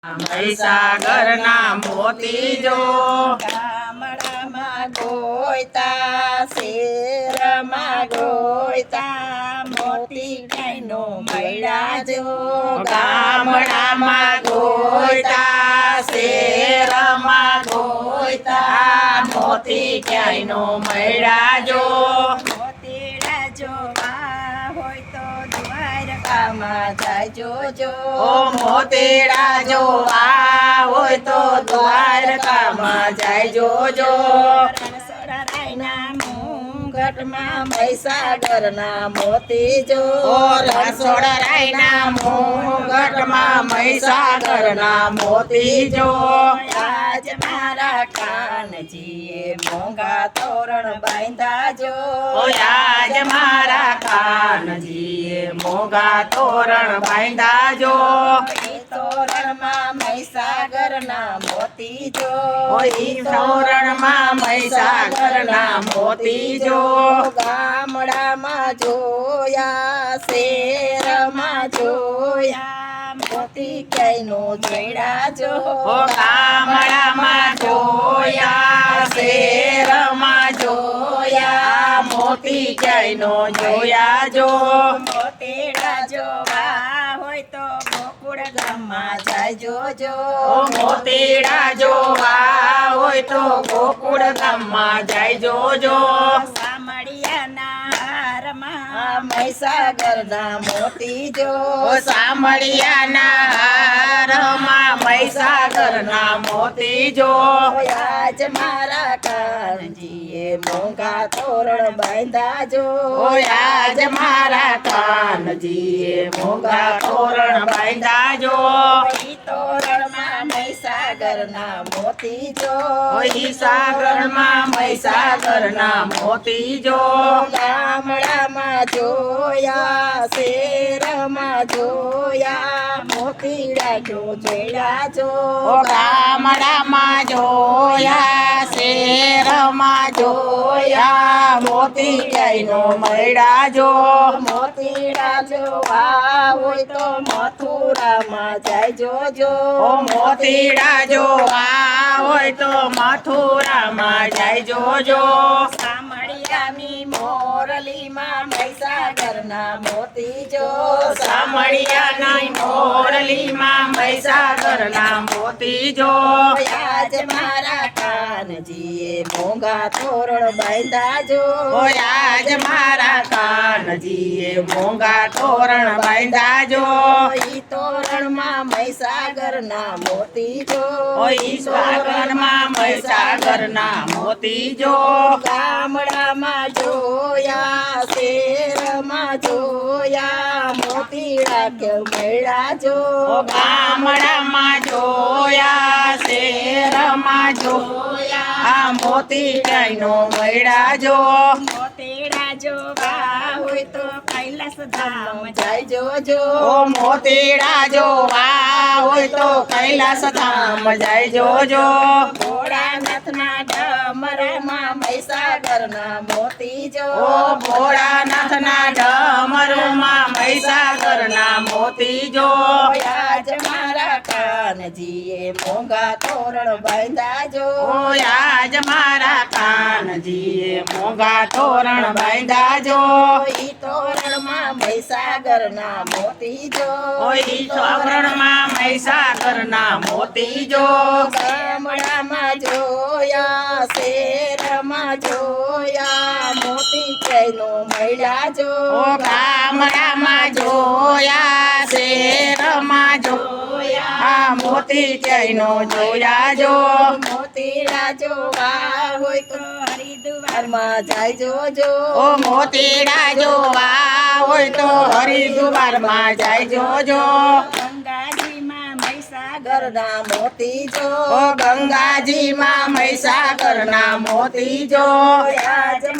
મહીસાગરના મોતી જો ગામડામાં ગોયતા શેરમાં ગોયતા મોતી ગાયનો મૈડા જો ગામડામાં ગોયતા શેરમાં ગોયતા મોતી ક્યાંયનો મૈડા જો મોતીડા જોવા હોય તો દ્વારકામાં જાય જોજો મોતીડા જોવા હોય તો દ્વારકામાં જાય જોજો રણછોડરાયના મુંગટમાં મહીસાગરના મોતી જો રણછોડરાયના મુંગટમાં મહીસાગરના મોતી જો આજ મારા કાનજીએ મોંઘા તોરણ બાંધા જો આજ મારા કાનજીએ મોંઘા તોરણ બાંધા જો તોરણમાં મહીસાગરના મોતી જો તોરણમાં મહીસાગરના મોતી જો ગામડામાં જોયા શેરમાં જોયા મોતી ક્યાંયનો જોડા જો ગામડામાં જોયા શેરમાં જોયા મોતી ક્યાંયનો જોયા જો મોતીડા જોવા હોય તો ગોકુળ ગામમાં જાય જોજો મોતીડા જોવા હોય તો ગોકુળ ગામમાં જાય જોજો સામળિયાના હારમાં મહીસાગરના મોતી જો સામળિયાના હારમાં મહીસાગરના મોતી જો આજ મારા કાનજીએ મોંઘા તોરણ બાંધા જો આજ મારા કાનજીએ મોંઘા તોરણ બાંધા જો ઈ તોરણમાં મહીસાગરના મોતી જો સાગરમાં મહીસાગરના મોતી જો ગામડામાં જોયા શેરમાં જોયા મોતીડા જો જોયા જો ગામડામાં જોયા શેરમાં જોયા મોતી ક્યાંયનો મૈડા જો મોતીડા જોવા હોય તો મથુરામાં જાય જોજો મોતીડા જોવા હોય તો મથુરામાં જાય જોજો સામળિયાની મોરલીમાં મહીસાગરના મોતી જો સામળિયાની મોરલીમાં મહીસાગરના મોતી જો આજ મારા કાનજીએ મોંઘા તોરણ બાંધા જો આજ મારા કાનજીએ મોંઘા તોરણ બાંધા જો ઈ તોરણમાં મહીસાગરના મોતી જો સાગરમાં મહીસાગરના મોતી જો ગામડામાં જોયા શેરમાં જોયા મોતીડા કે મેળા જો ગામડામાં જોયા શેરમાં જોયા મોતી ક્યાંયનો મૈડા જો મોતીડા જોવા હોય તો કૈલાસ ધામ જાય જોજો મોતીડા જોવા હોય તો કૈલાસ ધામ જાય જોજો ભોળાનાથના ડમરમાં મહીસાગરના મોતી જો ભોળાનાથના ડમરુમાં મહીસાગરના મોતી જો આજ મારા કાનજીએ મોંઘા તોરણ બાંધા જો આજ મારા કાનજીએ મોંઘા તોરણ બાંધા જો ઈ તોરણમાં મહીસાગરના મોતી જો તોરણમાં મહીસાગરના મોતી જો ગામડામાં જોયા શેરમાં જોયા મોતી ક્યાંયનો મૈડા જો ગામડામાં જોયા શેરમાં જોયા મોતી ક્યાંયનો જોયા જો મોતીડા જોવા હોય તો હરિદ્વારમાં જાય જોજો મોતીડા જોવા હોય તો હરિદ્વારમાં જાય જોજો ગંગાજીમાં મહીસાગરના મોતી જો ગંગાજીમાં મહીસાગરના મોતી જો આજ